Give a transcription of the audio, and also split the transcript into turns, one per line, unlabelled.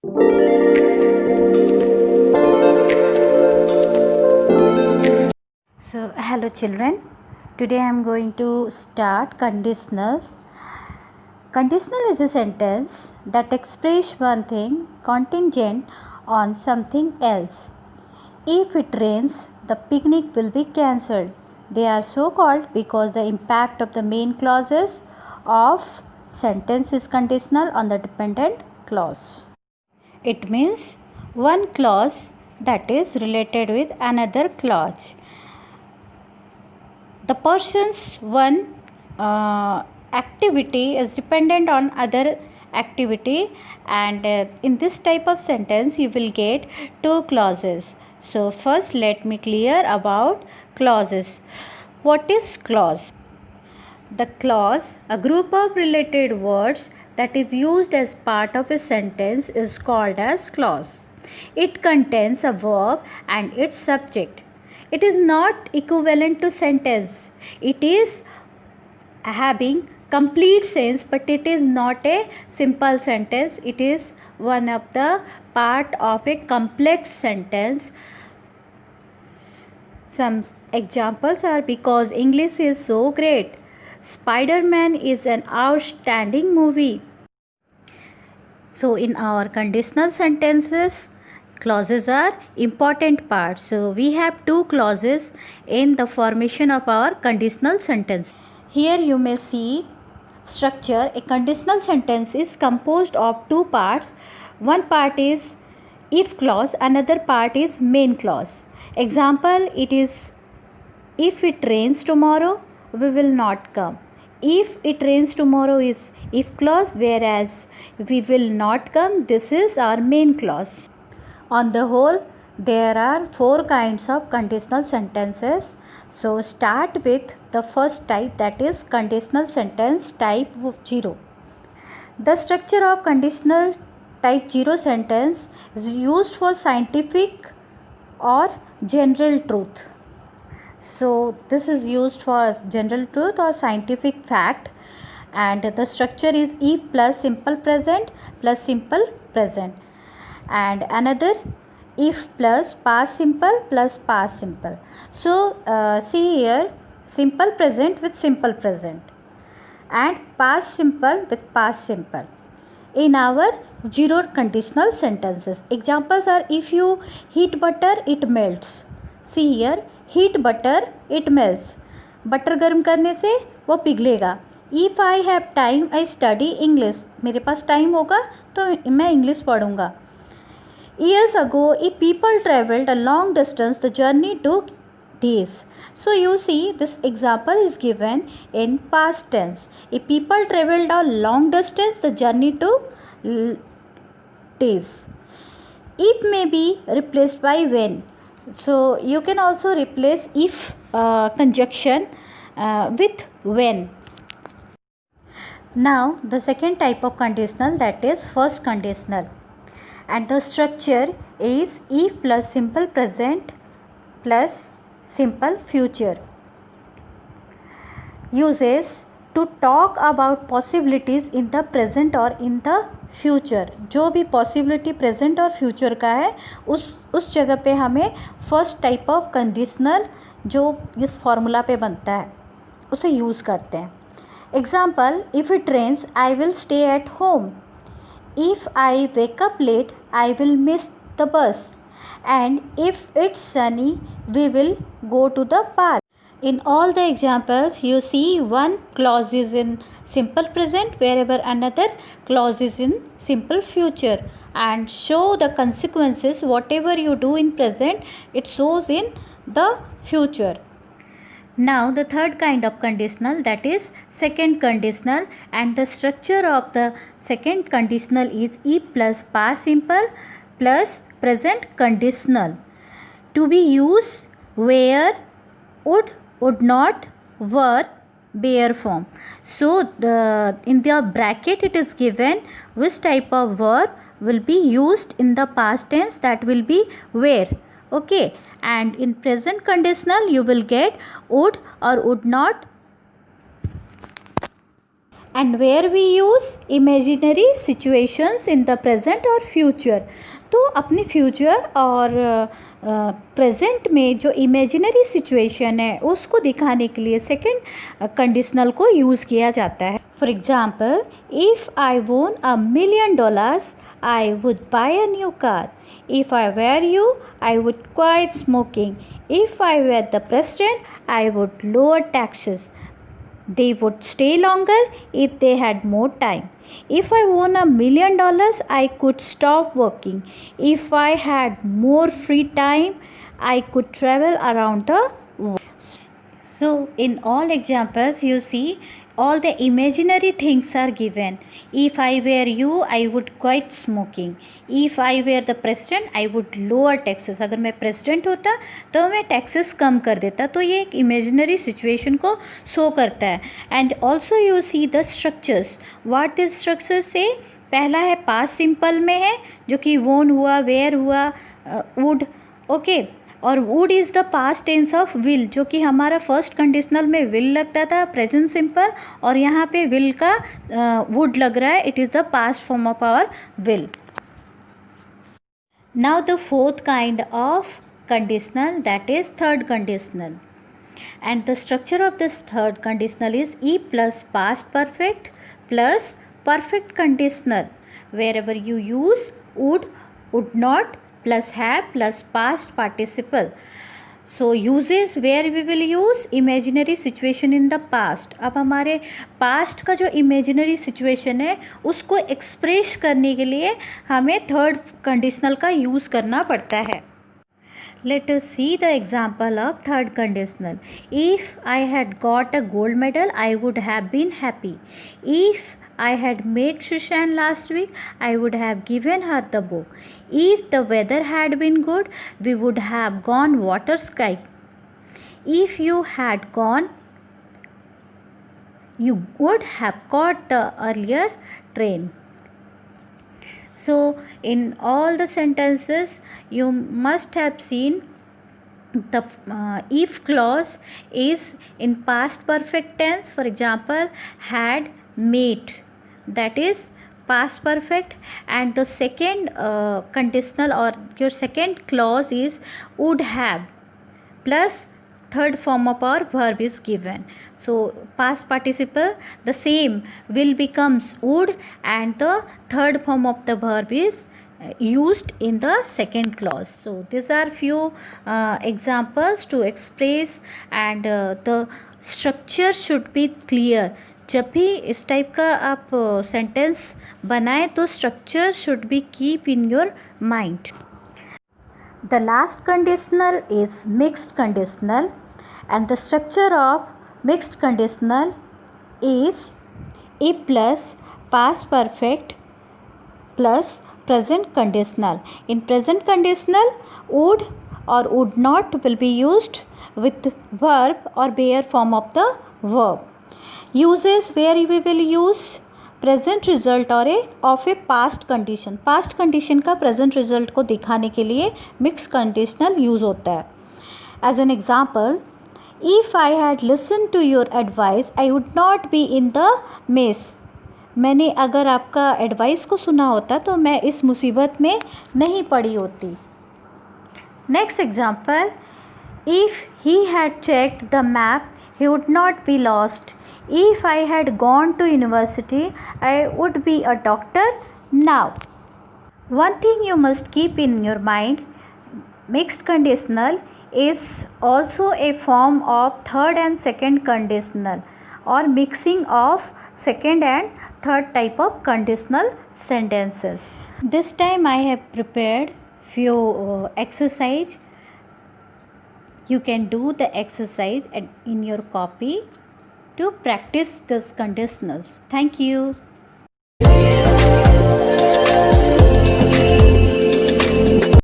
So, hello children. Today I am going to start conditionals. Conditional is a sentence that expresses one thing contingent on something else. If it rains, the picnic will be cancelled. They are so called because the impact of the main clauses of sentence is conditional on the dependent clause. It means one clause that is related with another clause. The person's one activity is dependent on other activity, and in this type of sentence you will get two clauses. So first let me clear about clauses. What is clause? The clause, a group of related words that is used as part of a sentence, is called as clause. It contains a verb and its subject. It is not equivalent to sentence. It is having complete sense, but it is not a simple sentence. It is one of the part of a complex sentence. Some examples are: because English is so great, Spider-Man is an outstanding movie. So in our conditional sentences, clauses are important parts. So we have two clauses in the formation of our conditional sentence. Here you may see structure. A conditional sentence is composed of two parts. One part is if clause, another part is main clause. Example, it is: if it rains tomorrow, we will not come. If it rains tomorrow is if clause, whereas we will not come, this is our main clause. On the whole, there are four kinds of conditional sentences. So start with the first type, that is conditional sentence type 0. The structure of conditional type 0 sentence is used for scientific or general truth. So this is used for general truth or scientific fact, and the structure is if plus simple present plus simple present, and another if plus past simple plus past simple. So see here, simple present with simple present and past simple with past simple in our 0 conditional sentences. Examples are: if you heat butter, it melts. See here, heat butter, it melts. Butter गर्म करने से वो पिघलेगा. If I have time, I study English. मेरे पास time होगा तो मैं इंग्लिश पढ़ूँगा. Years ago, if people traveled a long distance, the journey took days. So you see, this example is given in past tense. If people traveled a long distance, the journey took days. If may be replaced by when. So you can also replace if conjunction with when. Now the second type of conditional, that is first conditional, and the structure is if plus simple present plus simple future. Uses to talk about possibilities in the present or in the future. जो भी possibility present और future का है, उस जगह पे हमें first type of conditional जो इस formula पे बनता है उसे use करते हैं. Example, if it rains, I will stay at home. If I wake up late, I will miss the bus. And if it's sunny, we will go to the park. In all the examples, you see one clause is in simple present, wherever another clause is in simple future, and show the consequences. Whatever you do in present, it shows in the future. Now the third kind of conditional, that is second conditional, and the structure of the second conditional is if plus past simple plus present conditional, to be used where would not, were, bare form. So in the bracket it is given which type of verb will be used in the past tense, that will be where. Okay, and in present conditional you will get would or would not, and where we use imaginary situations in the present or future. तो अपने future और present में जो imaginary situation है उसको दिखाने के लिए सेकंड कंडीशनल को यूज़ किया जाता है. For example, if I won $1,000,000 I would buy a new car. If I were you I would quit smoking. If I were the president I would lower taxes. They would stay longer if they had more time. If I won $1,000,000, I could stop working. If I had more free time, I could travel around the world. So, in all examples, you see all the imaginary things are given. If I were you, I would quit smoking. If I were the president, I would lower taxes. अगर मैं president होता तो मैं taxes कम कर देता. तो ये एक इमेजिनरी सिचुएशन को शो करता है. And also you see the structures. What is structure से पहला है पास्ट सिंपल में है जो कि वोन हुआ, वेयर हुआ, वुड. ओके. और would is the past tense of will जो कि हमारा फर्स्ट कंडीशनल में विल लगता था प्रेजेंट सिंपल, और यहाँ पे विल का वुड लग रहा है. It is the past form of our will. Now the fourth kind of conditional, that is third conditional. And the structure of this third conditional is E plus past perfect plus perfect conditional. Wherever you use would not plus have plus past participle. So uses where we will use imaginary situation in the past. अब हमारे past का जो imaginary situation है उसको express करने के लिए हमें third conditional का use करना पड़ता है. Let us see the example of third conditional. If I had got a gold medal, I would have been happy. If I had met Shushan last week, I would have given her the book. If the weather had been good, we would have gone water skiing. If you had gone, you would have caught the earlier train. So in all the sentences you must have seen the if clause is in past perfect tense. For example, had, met, that is past perfect, and the second conditional or your second clause is would have plus third form of our verb is given. So past participle, the same will becomes would, and the third form of the verb is used in the second clause. So these are few examples to express, and the structure should be clear. जब भी इस type का आप sentence बनाएं तो structure should be keep in your mind. The last conditional is mixed conditional, and the structure of mixed conditional is E plus past perfect plus present conditional. In present conditional, would or would not will be used with verb or bare form of the verb. Uses where we will use present result और of a past condition. Past condition का present result को दिखाने के लिए mix conditional use होता है. As an example, if I had listen to your advice I would not be in the mess. मैंने अगर आपका एडवाइस को सुना होता तो मैं इस मुसीबत में नहीं पड़ी होती. Next example, if he had checked the map he would not be lost. If I had gone to university, I would be a doctor now. One thing you must keep in your mind, mixed conditional is also a form of third and second conditional, or mixing of second and third type of conditional sentences. This time I have prepared few exercise. You can do the exercise in your copy to practice these conditionals. Thank you.